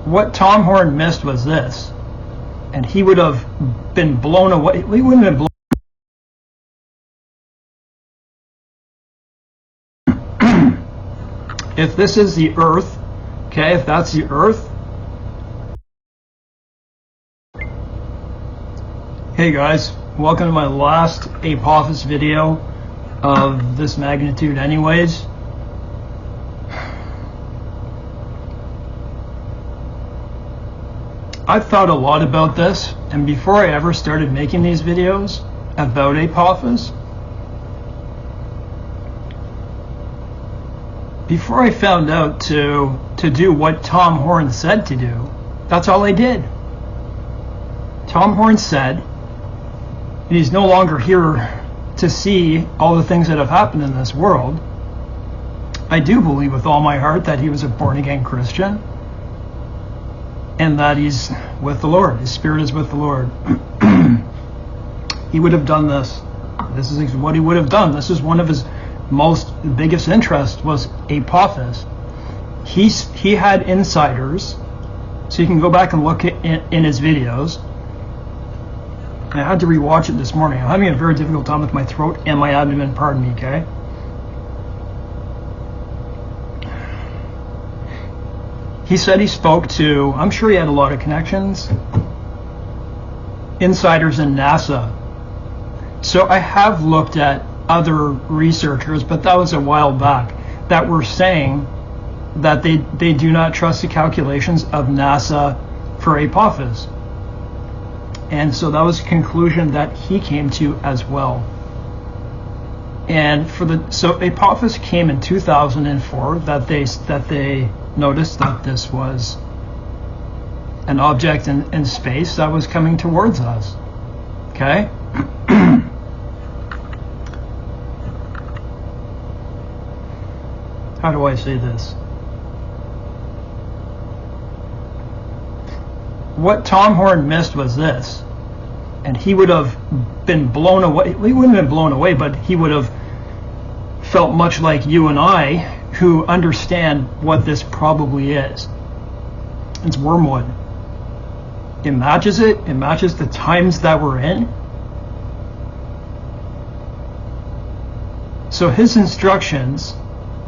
what Tom Horn missed was this, and he would have been blown away. We wouldn't have been blown. If this is the Earth, okay, if that's the Earth. Hey guys, welcome to my last Apophis video of this magnitude anyways. I've thought a lot about this, and before I ever started making these videos about Apophis, before I found out to do what Tom Horn said to do, that's all I did. Tom Horn said he's no longer here to see all the things that have happened in this world. I do believe with all my heart that he was a born-again Christian, and that he's with the Lord. His spirit is with the Lord. He would have done this. This is what he would have done. This is one of his biggest interests, was Apophis. He had insiders, so you can go back and look in his videos. I had to rewatch it this morning. I'm having a very difficult time with my throat and my abdomen, pardon me, okay? He said he spoke to, I'm sure he had a lot of connections, insiders in NASA. So I have looked at other researchers, but that was a while back, that were saying that they do not trust the calculations of NASA for Apophis. And so that was a conclusion that he came to as well. And so Apophis came in 2004, that they noticed that this was an object in space that was coming towards us. Okay? How do I say this? What Tom Horn missed was this, and he would have been blown away. We wouldn't have been blown away, but he would have felt much like you and I, who understand what this probably is. It's wormwood. It matches the times that we're in. So his instructions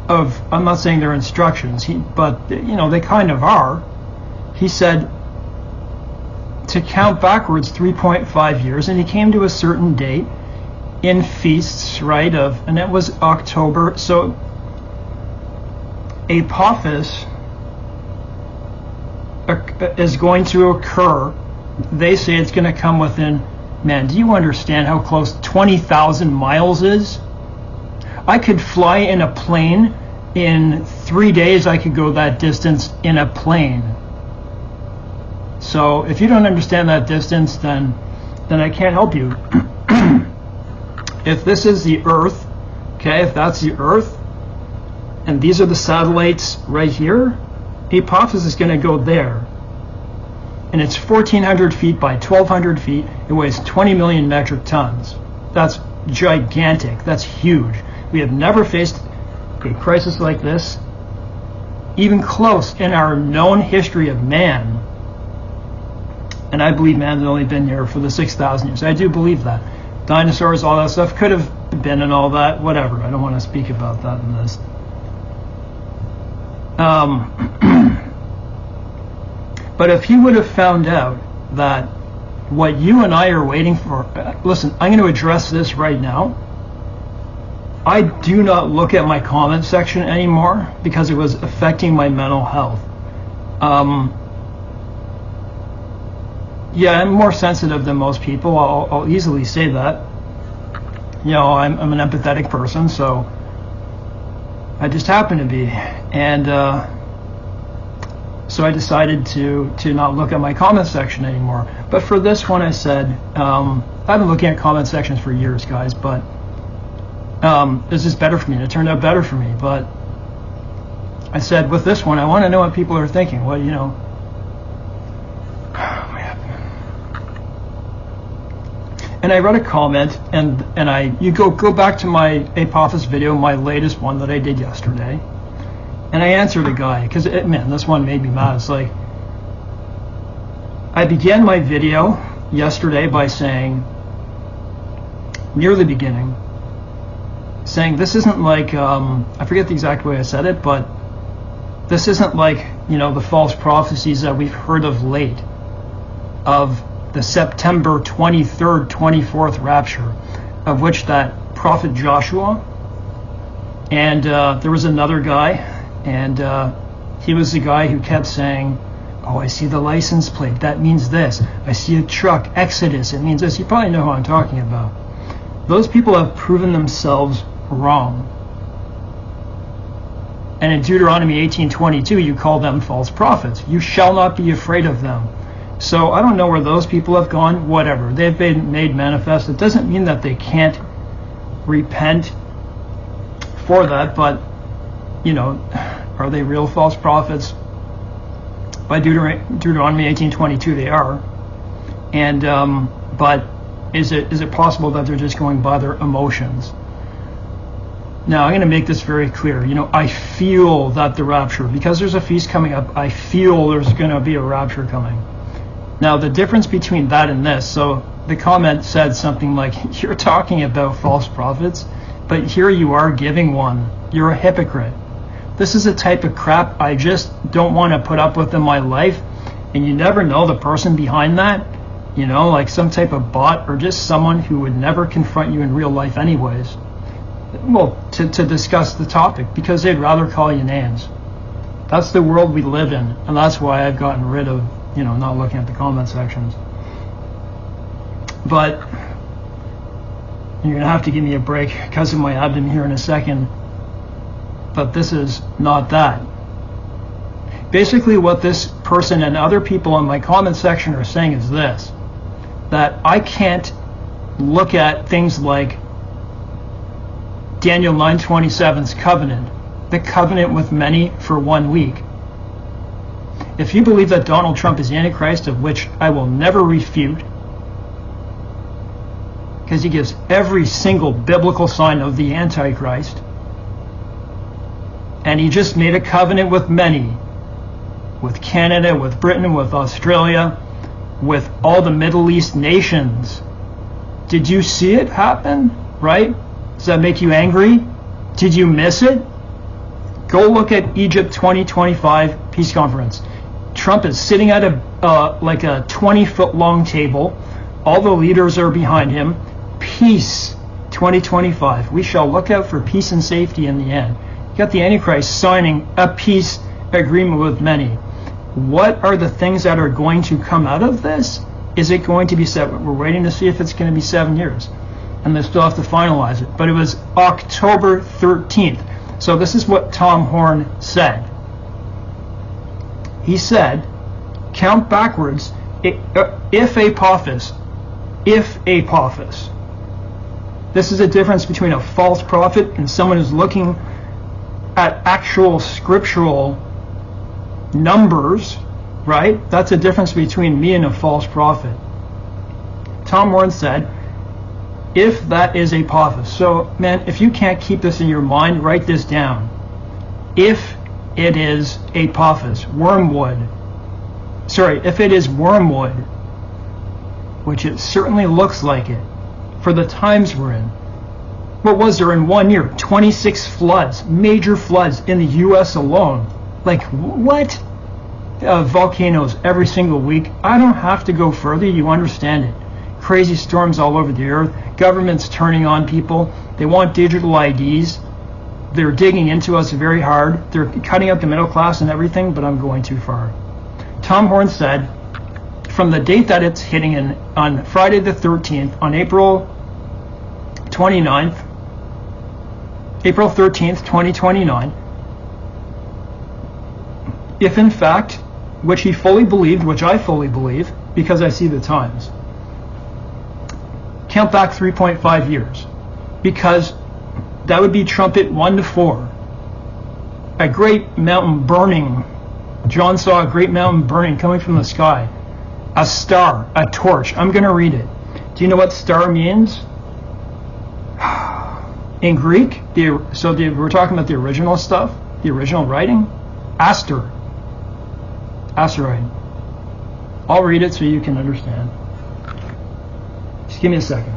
I'm not saying they're instructions, but you know, they kind of are. He said to count backwards 3.5 years, and he came to a certain date in feasts, right, and it was October. So Apophis is going to occur. They say it's going to come within, man, do you understand how close 20,000 miles is? I could fly in a plane. In 3 days I could go that distance in a plane. So if you don't understand that distance, then I can't help you. If this is the Earth, okay, if that's the Earth, and these are the satellites right here, Apophis is going to go there. And it's 1,400 feet by 1,200 feet. It weighs 20 million metric tons. That's gigantic. That's huge. We have never faced a crisis like this, even close, in our known history of man. And I believe man's only been here for the 6,000 years. I do believe that. Dinosaurs, all that stuff could have been, and all that, whatever. I don't want to speak about that in this. But if he would have found out that what you and I are waiting for, listen, I'm going to address this right now. I do not look at my comment section anymore because it was affecting my mental health. Yeah, I'm more sensitive than most people. I'll easily say that. You know, I'm an empathetic person, so I just happen to be. And so I decided to not look at my comment section anymore. But for this one, I said, I've been looking at comment sections for years, guys, but this is better for me, and it turned out better for me. But I said, with this one, I want to know what people are thinking. What, you know. And I read a comment, and you go back to my Apophis video, my latest one that I did yesterday, and I answered a guy, because man, this one made me mad. It's like, I began my video yesterday by saying, near the beginning, saying this isn't like, I forget the exact way I said it, but this isn't like, the false prophecies that we've heard of late, of the September 23rd, 24th rapture, of which that prophet Joshua, and there was another guy, and he was the guy who kept saying, oh, I see the license plate, that means this. I see a truck, Exodus, it means this. You probably know who I'm talking about. Those people have proven themselves wrong. And in Deuteronomy 18:22, you call them false prophets. You shall not be afraid of them. So I don't know where those people have gone, whatever. They've been made manifest. It doesn't mean that they can't repent for that, but, are they real false prophets? By Deuteronomy 18:22, they are. And, but is it possible that they're just going by their emotions? Now, I'm going to make this very clear. I feel that the rapture, because there's a feast coming up, I feel there's going to be a rapture coming. Now, the difference between that and this, so the comment said something like, you're talking about false prophets, but here you are giving one. You're a hypocrite. This is a type of crap I just don't want to put up with in my life, and you never know the person behind that, like some type of bot or just someone who would never confront you in real life anyways. Well, to discuss the topic, because they'd rather call you names. That's the world we live in, and that's why I've gotten rid of, not looking at the comment sections. But you're going to have to give me a break because of my abdomen here in a second. But this is not that. Basically what this person and other people in my comment section are saying is this, that I can't look at things like Daniel 9:27's covenant, the covenant with many for 1 week. If you believe that Donald Trump is Antichrist, of which I will never refute, because he gives every single biblical sign of the Antichrist, and he just made a covenant with many, with Canada, with Britain, with Australia, with all the Middle East nations. Did you see it happen? Right? Does that make you angry? Did you miss it? Go look at Egypt 2025 peace conference. Trump is sitting at like a 20-foot long table. All the leaders are behind him. Peace 2025. We shall look out for peace and safety in the end. You got the Antichrist signing a peace agreement with many. What are the things that are going to come out of this? Is it going to be 7? We're waiting to see if it's going to be 7 years. And they still have to finalize it. But it was October 13th. So this is what Tom Horn said. He said, count backwards, if Apophis. This is a difference between a false prophet and someone who's looking at actual scriptural numbers, right? That's a difference between me and a false prophet. Tom Horn said, if that is Apophis. So, man, if you can't keep this in your mind, write this down. If it is Apophis, if it is wormwood, which it certainly looks like it, for the times we're in. What was there in 1 year? 26 floods, major floods in the U.S. alone. Like, what? Volcanoes every single week. I don't have to go further, you understand it. Crazy storms all over the earth. Governments turning on people. They want digital IDs. They're digging into us very hard. They're cutting out the middle class and everything, but I'm going too far. Tom Horn said, from the date that it's hitting in on Friday the 13th, on April 29th, April 13th, 2029, if in fact, which he fully believed, which I fully believe, because I see the times, count back 3.5 years, because that would be trumpet 1 to 4. A great mountain burning. John saw a great mountain burning coming from the sky. A star, a torch. I'm going to read it. Do you know what star means? In Greek, we're talking about the original stuff, the original writing. Aster. Asteroid. I'll read it so you can understand. Just give me a second.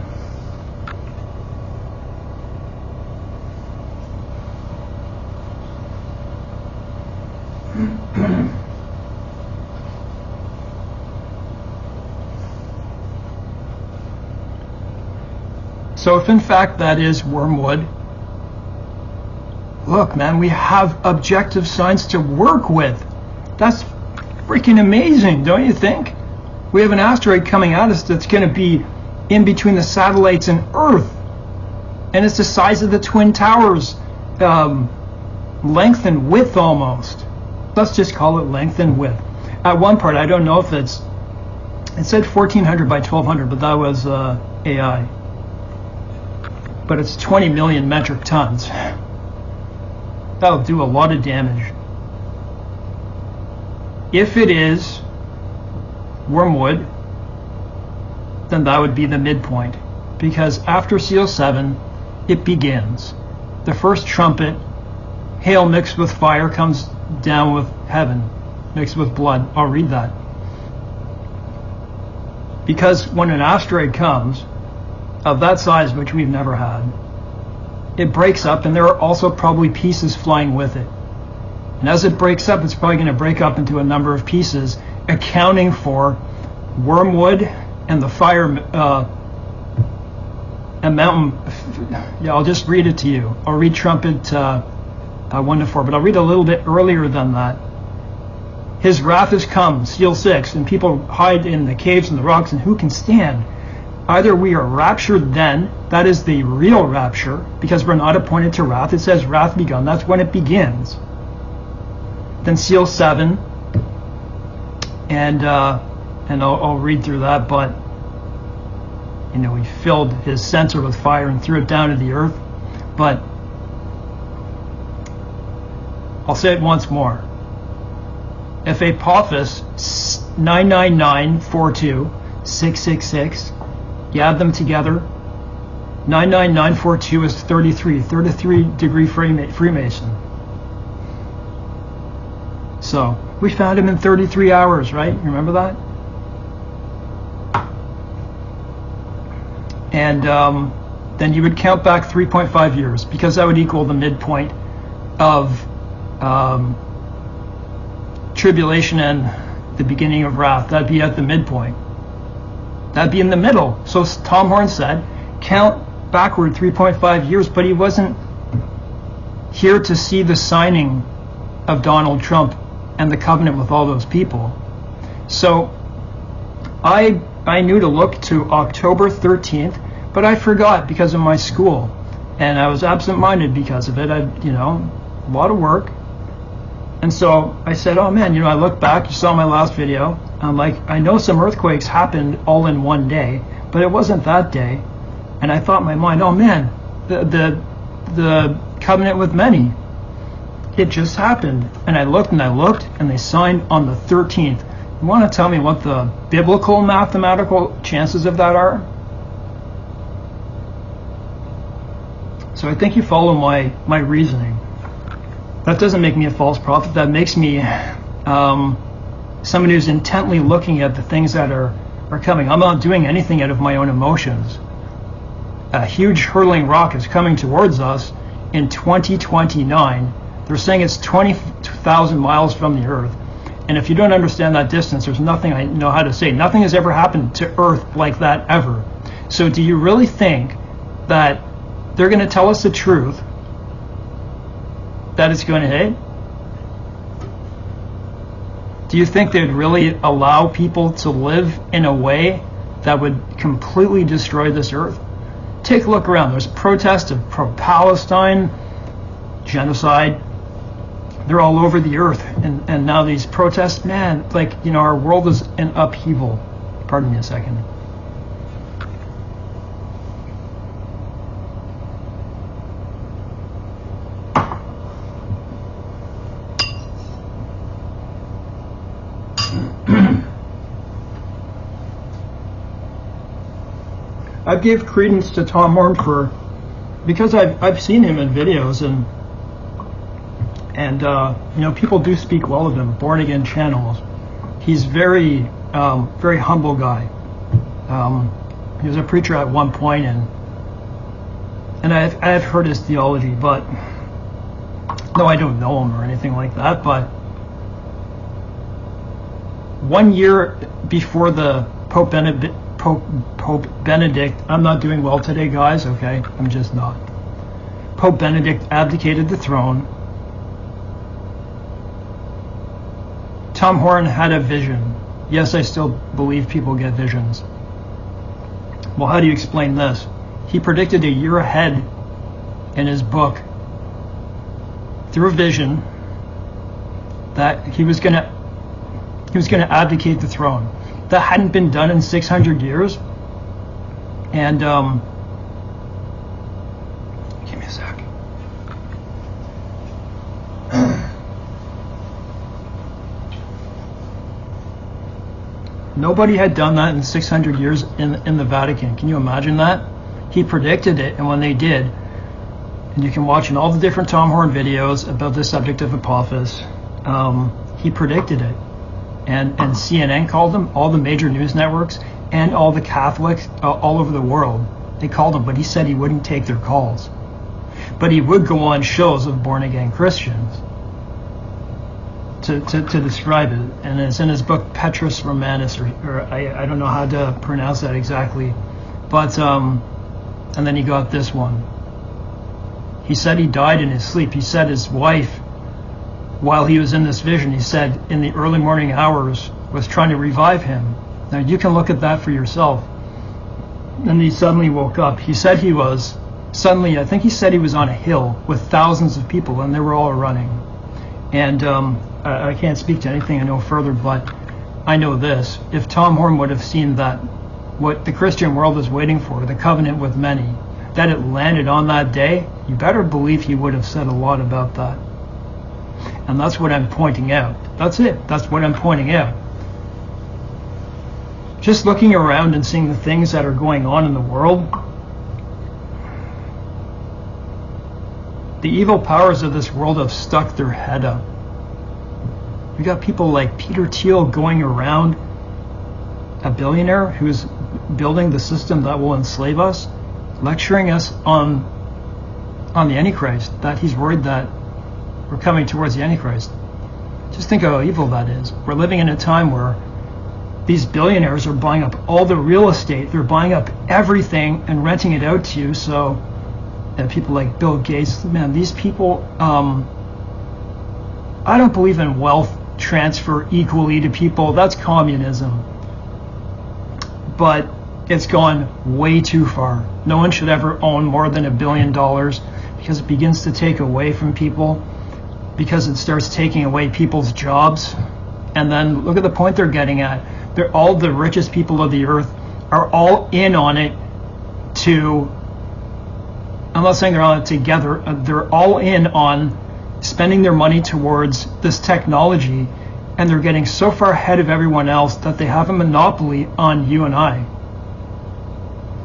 So if in fact that is wormwood, look, man, we have objective science to work with. That's freaking amazing, don't you think? We have an asteroid coming at us that's going to be in between the satellites and Earth. And it's the size of the Twin Towers, length and width almost. Let's just call it length and width. At one part, I don't know if it said 1400 by 1200, but that was AI. But it's 20 million metric tons. That'll do a lot of damage. If it is wormwood, then that would be the midpoint. Because after seal 7, it begins. The first trumpet, hail mixed with fire, comes down with heaven, mixed with blood. I'll read that. Because when an asteroid comes, of that size, which we've never had, it breaks up, and there are also probably pieces flying with it. And as it breaks up, it's probably going to break up into a number of pieces, accounting for wormwood and the fire and mountain. Yeah, I'll just read it to you. I'll read trumpet 1 to 4, but I'll read a little bit earlier than that. His wrath has come, seal 6, and people hide in the caves and the rocks, and who can stand? Either we are raptured then, that is the real rapture, because we're not appointed to wrath. It says wrath begun, that's when it begins. Then seal 7, and I'll read through that, but you know, he filled his censer with fire and threw it down to the earth. But I'll say it once more. If Apophis 99942 666, you add them together, 99942 is 33 degree Freemason. So we found him in 33 hours, right? Remember that? And then you would count back 3.5 years, because that would equal the midpoint of tribulation and the beginning of wrath. That'd be at the midpoint. That'd be in the middle. So Tom Horn said, count backward 3.5 years, but he wasn't here to see the signing of Donald Trump and the covenant with all those people. So I knew to look to October 13th, but I forgot because of my school, and I was absent-minded because of it. A lot of work. And so I said, oh man, I look back, you saw my last video, I'm like, I know some earthquakes happened all in one day, but it wasn't that day. And I thought in my mind, oh man, the covenant with many, it just happened. And I looked, and they signed on the 13th. You want to tell me what the biblical mathematical chances of that are? So I think you follow my reasoning. That doesn't make me a false prophet. That makes me somebody who's intently looking at the things that are coming. I'm not doing anything out of my own emotions. A huge hurtling rock is coming towards us in 2029. They're saying it's 20,000 miles from the Earth. And if you don't understand that distance, there's nothing I know how to say. Nothing has ever happened to Earth like that ever. So do you really think that they're going to tell us the truth that it's going to hit? Do you think they'd really allow people to live in a way that would completely destroy this earth? Take a look around. There's protests of pro-Palestine, genocide. They're all over the earth. And now these protests, man, our world is in upheaval. Pardon me a second. I gave credence to Tom Horn because I've seen him in videos, and people do speak well of him. Born again channels. He's very very humble guy. He was a preacher at one point, and I've heard his theology, but no, I don't know him or anything like that. But 1 year before the Pope Benedict, I'm not doing well today, guys. Okay, I'm just not. Pope Benedict abdicated the throne. Tom Horn had a vision. Yes, I still believe people get visions. Well, how do you explain this? He predicted a year ahead in his book through a vision that he was going to abdicate the throne. That hadn't been done in 600 years. And give me a sec. Nobody had done that in 600 years in the Vatican. Can you imagine that? He predicted it, and when they did, and you can watch in all the different Tom Horn videos about the subject of Apophis, he predicted it. And CNN called him, all the major news networks, and all the Catholics all over the world. They called him, but he said he wouldn't take their calls. But he would go on shows of born-again Christians to describe it. And it's in his book, Petrus Romanus, or I don't know how to pronounce that exactly. But, and then he got this one. He said he died in his sleep. He said his wife, while he was in this vision, he said in the early morning hours, was trying to revive him. Now you can look at that for yourself. And he suddenly woke up. He said he was, suddenly, I think he said he was on a hill with thousands of people, and they were all running. And I can't speak to anything I know further, but I know this. If Tom Horn would have seen that, what the Christian world is waiting for, the covenant with many, that it landed on that day, you better believe he would have said a lot about that. And that's what I'm pointing out. That's it. That's what I'm pointing out. Just looking around and seeing the things that are going on in the world, the evil powers of this world have stuck their head up. We got people like Peter Thiel going around, a billionaire who's building the system that will enslave us, lecturing us on the Antichrist, that he's worried that we're coming towards the Antichrist. Just think how evil that is. We're living in a time where these billionaires are buying up all the real estate. They're buying up everything and renting it out to you. So people like Bill Gates, man, these people, I don't believe in wealth transfer equally to people. That's communism. But it's gone way too far. No one should ever own more than $1 billion, because it begins to take away from people, because it starts taking away people's jobs. And then look at the point they're getting at. They're all the richest people of the earth are all in on it to, I'm not saying they're on it together, they're all in on spending their money towards this technology, and they're getting so far ahead of everyone else that they have a monopoly on you and I.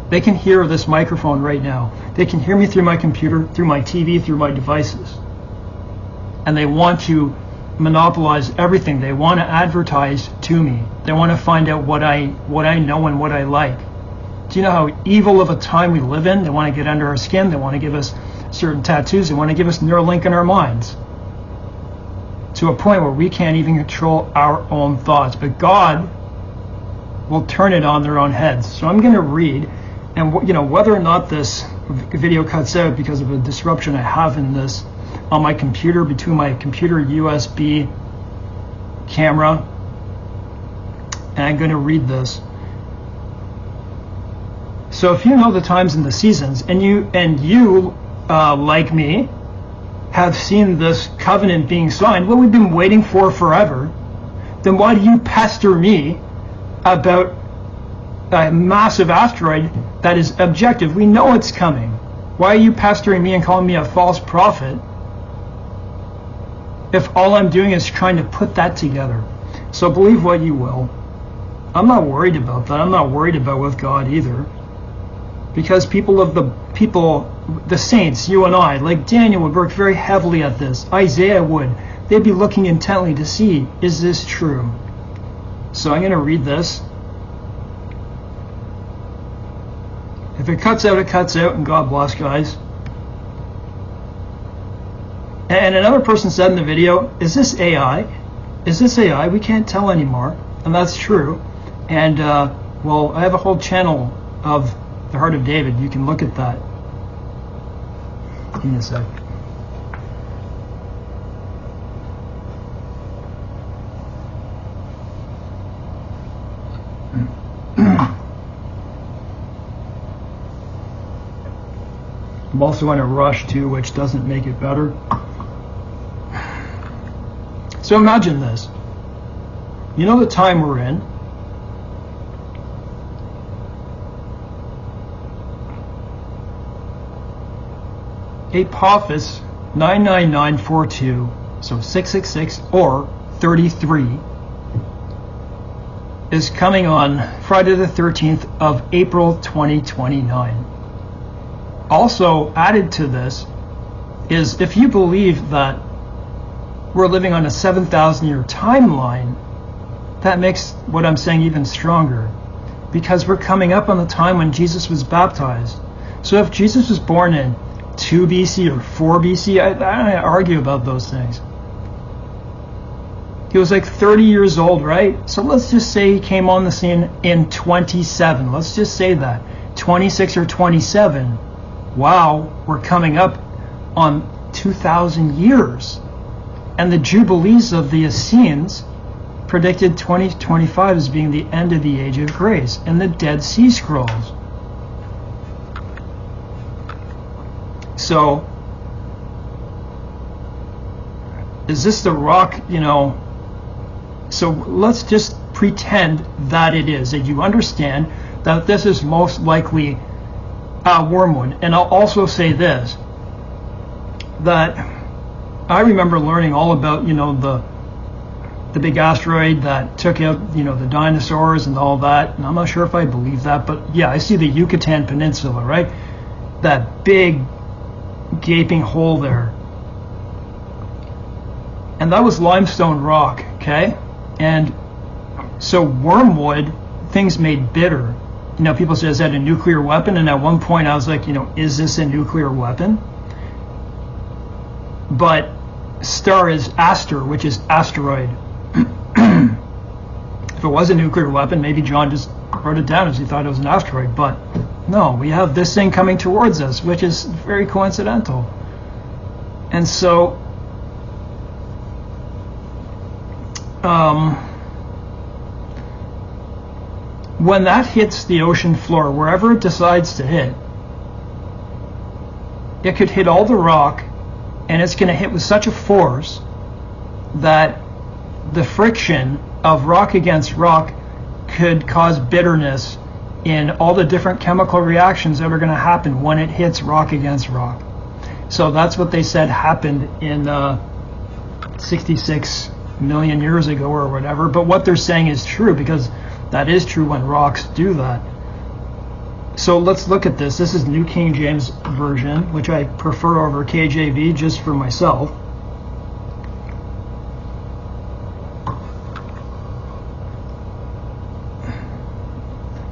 They can hear this microphone right now. They can hear me through my computer, through my TV, through my devices. And they want to monopolize everything. They want to advertise to me. They want to find out what I know and what I like. Do you know how evil of a time we live in? They want to get under our skin. They want to give us certain tattoos. They want to give us Neuralink in our minds, to a point where we can't even control our own thoughts. But God will turn it on their own heads. So I'm going to read, and whether or not this video cuts out because of a disruption I have in this on my computer, between my computer USB camera, and I'm going to read this. So if you know the times and the seasons, and you like me, have seen this covenant being signed, what we've been waiting for forever, then why do you pester me about a massive asteroid that is objective? We know it's coming. Why are you pestering me and calling me a false prophet if all I'm doing is trying to put that together? So believe what you will. I'm not worried about that. I'm not worried about with God either. Because the saints, you and I, like Daniel, would work very heavily at this. Isaiah would. They'd be looking intently to see, is this true? So I'm going to read this. If it cuts out, it cuts out, and God bless, guys. And another person said in the video, is this AI? Is this AI? We can't tell anymore. And that's true. And, well, I have a whole channel of the Heart of David. You can look at that. Give me a sec. I'm also in a rush too, which doesn't make it better. So imagine this. You know the time we're in? Apophis 99942, so 666 or 33, is coming on Friday the 13th of April 2029. Also added to this is, if you believe that we're living on a 7,000-year timeline, that makes what I'm saying even stronger, because we're coming up on the time when Jesus was baptized. So if Jesus was born in 2 BC or 4 BC, I don't argue about those things. He was like 30 years old, right? So let's just say he came on the scene in 27. Let's just say that. 26 or 27. Wow, we're coming up on 2,000 years. And the Jubilees of the Essenes predicted 2025 as being the end of the Age of Grace in the Dead Sea Scrolls. So, is this the rock, you know? So let's just pretend that it is, that you understand that this is most likely wormwood. And I'll also say this, that I remember learning all about, you know, the big asteroid that took out, you know, the dinosaurs and all that. And I'm not sure if I believe that, but yeah, I see the Yucatan Peninsula, right? That big gaping hole there. And that was limestone rock, okay? And so wormwood, things made bitter. You know, people say, is that a nuclear weapon? And at one point I was like, you know, is this a nuclear weapon? But star is aster, which is asteroid. If it was a nuclear weapon, maybe John just wrote it down as he thought it was an asteroid. But no, we have this thing coming towards us, which is very coincidental. And so, when that hits the ocean floor, wherever it decides to hit, it could hit all the rock, and it's going to hit with such a force that the friction of rock against rock could cause bitterness in all the different chemical reactions that are going to happen when it hits rock against rock. So that's what they said happened in 66 million years ago or whatever. But what they're saying is true, because that is true when rocks do that. So let's look at this. This is New King James Version, which I prefer over KJV just for myself.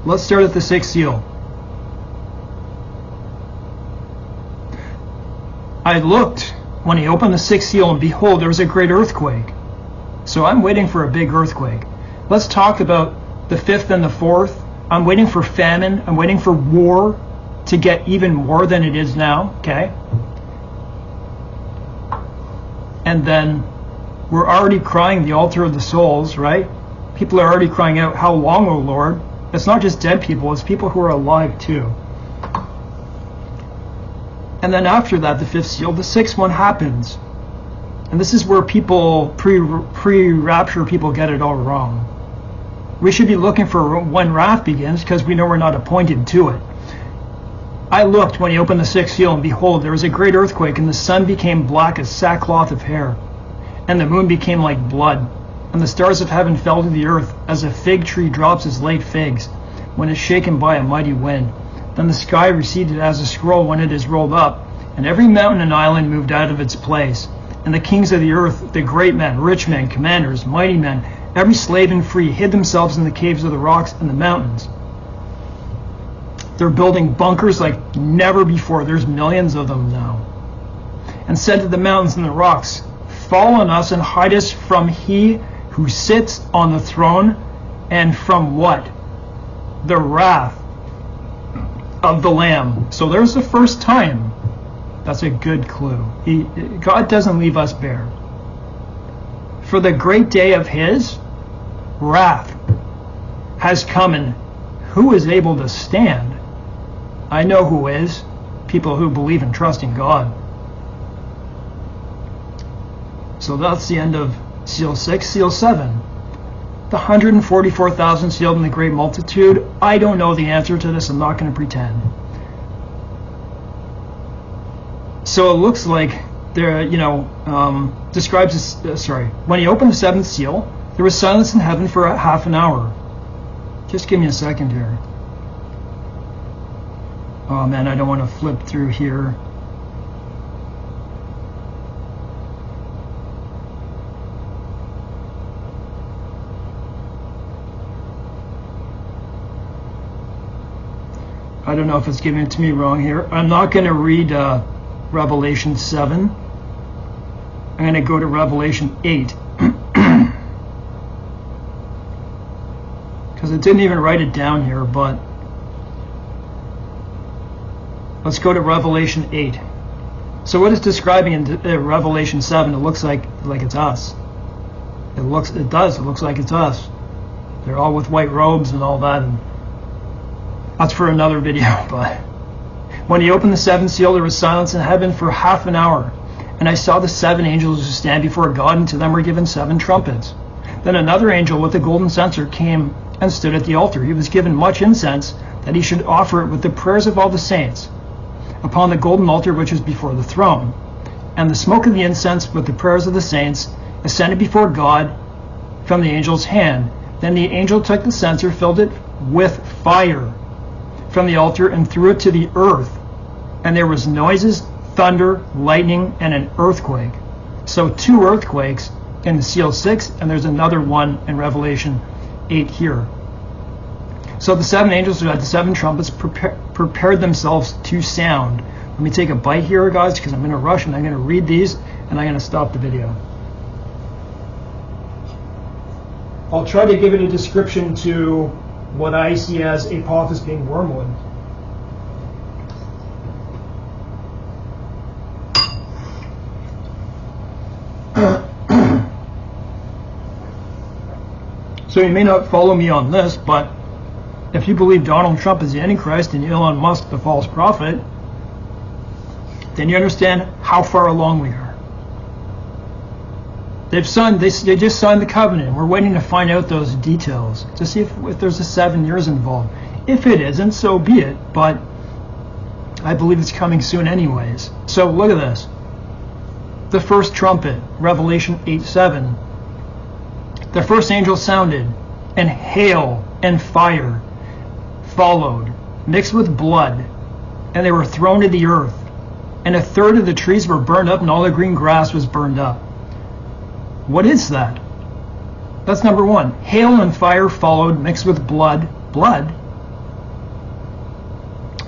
Let's start at the sixth seal. I looked when he opened the sixth seal, and behold, there was a great earthquake. So I'm waiting for a big earthquake. Let's talk about the fifth and the fourth. I'm waiting for famine. I'm waiting for war to get even more than it is now, okay? And then we're already crying the altar of the souls, right? People are already crying out, how long, O Lord? It's not just dead people, it's people who are alive too. And then after that, the fifth seal, the sixth one happens. And this is where people, pre-rapture people get it all wrong. We should be looking for when wrath begins, because we know we're not appointed to it. I looked when he opened the sixth seal, and behold, there was a great earthquake, and the sun became black as sackcloth of hair, and the moon became like blood, and the stars of heaven fell to the earth, as a fig tree drops its late figs, when it is shaken by a mighty wind. Then the sky receded as a scroll when it is rolled up, and every mountain and island moved out of its place. And the kings of the earth, the great men, rich men, commanders, mighty men, Every slave and free hid themselves in the caves of the rocks and the mountains. They're building bunkers like never before. There's millions of them now. And said to the mountains and the rocks, fall on us and hide us from he who sits on the throne and from what? The wrath of the Lamb. So there's the first time. That's a good clue. God doesn't leave us bare. For the great day of his wrath has come, and who is able to stand? I know who is. People who believe and trust in God. So that's the end of seal 6. Seal 7. The 144,000 sealed in the great multitude. I don't know the answer to this. I'm not going to pretend. So it looks like there, describes this, when he opened the seventh seal, there was silence in heaven for half an hour. Just give me a second here. Oh man, I don't want to flip through here. I don't know if it's giving it to me wrong here. I'm not going to read Revelation 7. I'm going to go to Revelation 8. Because it didn't even write it down here, but let's go to Revelation 8. So what it's describing in Revelation 7, it looks like it's us. It looks like it's us. They're all with white robes and all that, and that's for another video. But when he opened the seventh seal, there was silence in heaven for half an hour. And I saw the seven angels who stand before God, and to them were given seven trumpets. Then another angel with a golden censer came and stood at the altar. He was given much incense, that he should offer it with the prayers of all the saints upon the golden altar which is before the throne. And the smoke of the incense with the prayers of the saints ascended before God from the angel's hand. Then the angel took the censer, filled it with fire from the altar, and threw it to the earth. And there was noises, thunder, lightning, and an earthquake. So 2 earthquakes in the seal 6, and there's another one in Revelation 8 here. So the 7 angels who had the 7 trumpets prepared themselves to sound. Let me take a bite here, guys, because I'm in a rush, and I'm going to read these, and I'm going to stop the video. I'll try to give it a description to what I see as Apophis being wormwood. So you may not follow me on this, but if you believe Donald Trump is the Antichrist and Elon Musk the false prophet, then you understand how far along we are. They just signed the covenant. We're waiting to find out those details to see if there's a 7 years involved. If it isn't, so be it, but I believe it's coming soon anyways. So look at this. The first trumpet, Revelation 8:7. The first angel sounded, and hail and fire followed, mixed with blood, and they were thrown to the earth. And 1/3 of the trees were burned up, and all the green grass was burned up. What is that? That's number 1. Hail and fire followed, mixed with blood. Blood?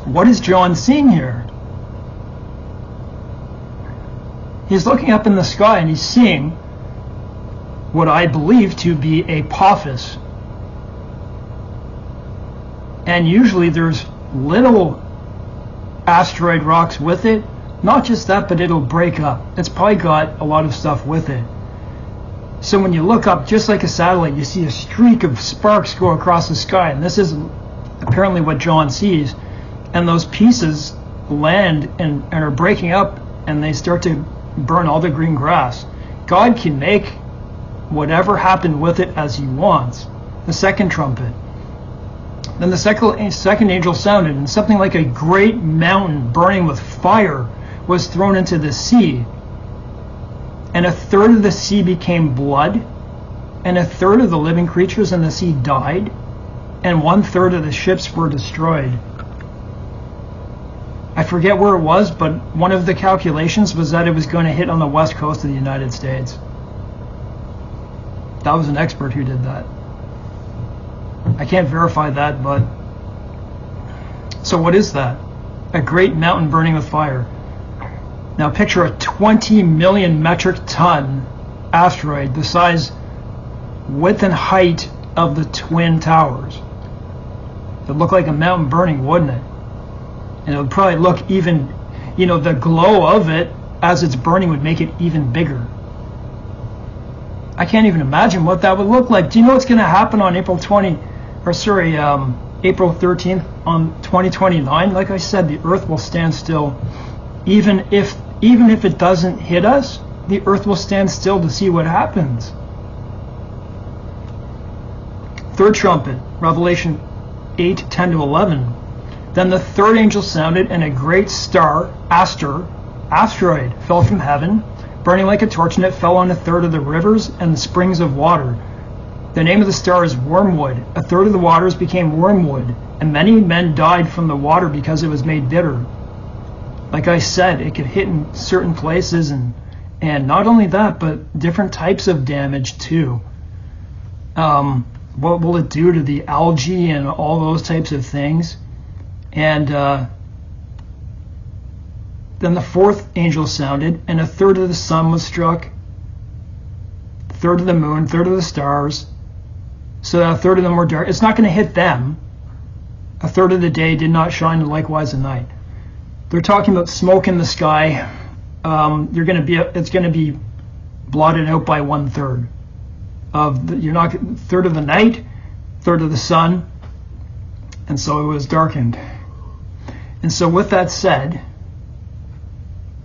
What is John seeing here? He's looking up in the sky and he's seeing what I believe to be Apophis. And usually there's little asteroid rocks with it. Not just that, but it'll break up. It's probably got a lot of stuff with it. So when you look up, just like a satellite, you see a streak of sparks go across the sky. And this is apparently what John sees. And those pieces land and are breaking up, and they start to burn all the green grass. God can make whatever happened with it as he wants. The second trumpet. Then the second angel sounded, and something like a great mountain burning with fire was thrown into the sea. And 1/3 of the sea became blood, and 1/3 of the living creatures in the sea died, and 1/3 of the ships were destroyed. I forget where it was, but one of the calculations was that it was going to hit on the west coast of the United States. That was an expert who did that. I can't verify that, but... So what is that? A great mountain burning with fire. Now picture a 20 million metric ton asteroid the size, width and height of the Twin Towers. It would look like a mountain burning, wouldn't it? And it would probably look even, you know, the glow of it as it's burning would make it even bigger. I can't even imagine what that would look like. Do you know what's going to happen on April 13th on 2029? Like I said, the Earth will stand still. Even if it doesn't hit us, the Earth will stand still to see what happens. Third trumpet, Revelation 8:10-11. Then the third angel sounded, and a great asteroid fell from heaven, burning like a torch, and it fell on a third of the rivers and the springs of water. The name of the star is Wormwood. A third of the waters became wormwood, and many men died from the water because it was made bitter. Like I said, it could hit in certain places, and not only that, but different types of damage too. What will it do to the algae and all those types of things? And then the fourth angel sounded, and a third of the sun was struck, a third of the moon, a third of the stars, so that a third of them were dark. It's not going to hit them. A third of the day did not shine, and likewise the night. They're talking about smoke in the sky. It's going to be blotted out by 1/3 of third of the night, third of the sun, and so it was darkened. And so with that said,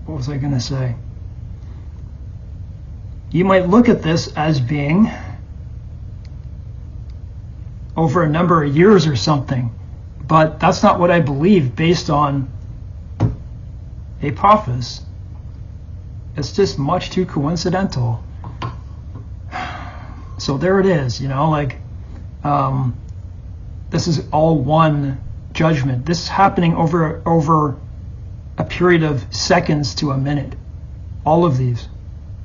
what was I going to say? You might look at this as being over a number of years or something, but that's not what I believe based on Apophis. It's just much too coincidental. So there it is, you know, like this is all one judgment. This is happening over a period of seconds to a minute. All of these.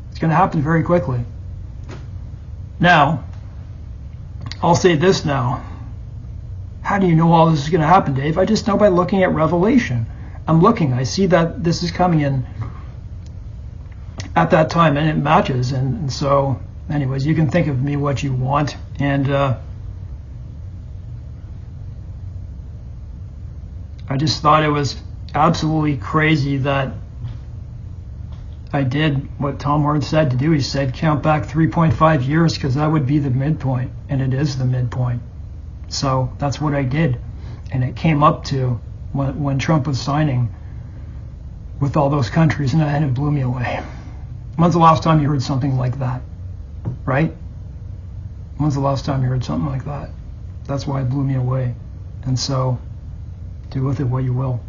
It's going to happen very quickly. Now, I'll say this now. How do you know all this is going to happen, Dave? I just know by looking at Revelation. I'm looking. I see that this is coming in at that time, and it matches. And so, anyways, you can think of me what you want. And I just thought it was absolutely crazy that I did what Tom Horn said to do. He said count back 3.5 years because that would be the midpoint, and it is the midpoint. So that's what I did, and it came up to when Trump was signing with all those countries, and it blew me away. When's the last time you heard something like that, right? When's the last time you heard something like that? That's why it blew me away. And so do with it what you will.